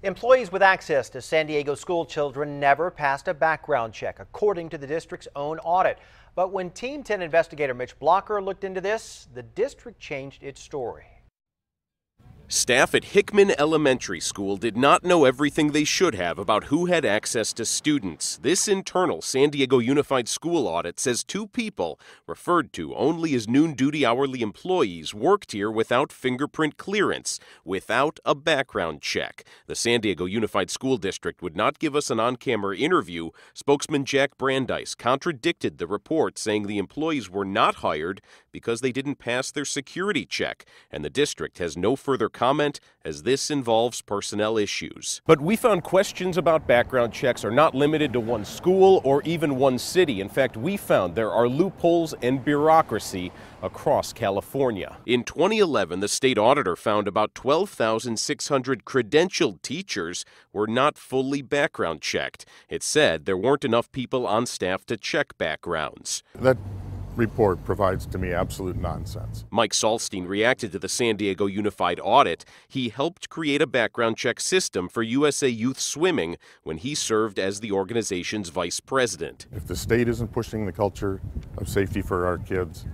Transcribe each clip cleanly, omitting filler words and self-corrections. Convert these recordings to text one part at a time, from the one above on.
Employees with access to San Diego school children never passed a background check, according to the district's own audit. But when Team 10 investigator Mitch Blacher looked into this, the district changed its story. Staff at Hickman Elementary School did not know everything they should have about who had access to students. This internal San Diego Unified School audit says 2 people, referred to only as noon-duty hourly employees, worked here without fingerprint clearance, without a background check. The San Diego Unified School District would not give us an on-camera interview. Spokesman Jack Brandeis contradicted the report, saying the employees were not hired because they didn't pass their security check, and the district has no further comment as this involves personnel issues. But we found questions about background checks are not limited to one school or even one city. In fact, we found there are loopholes and bureaucracy across California. In 2011, the state auditor found about 12,600 credentialed teachers were not fully background checked. It said there weren't enough people on staff to check backgrounds. That report provides to me absolute nonsense. Mike Salstein reacted to the San Diego Unified audit. He helped create a background check system for USA Youth Swimming when he served as the organization's vice president. If the state isn't pushing the culture of safety for our kids,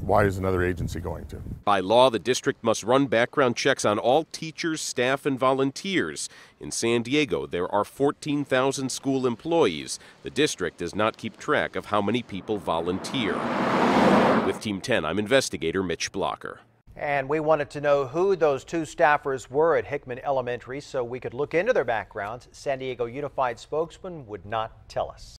why is another agency going to? By law, the district must run background checks on all teachers, staff, and volunteers. In San Diego, there are 14,000 school employees. The district does not keep track of how many people volunteer. With Team 10, I'm Investigator Mitch Blacher. And we wanted to know who those 2 staffers were at Hickman Elementary so we could look into their backgrounds. San Diego Unified spokesman would not tell us.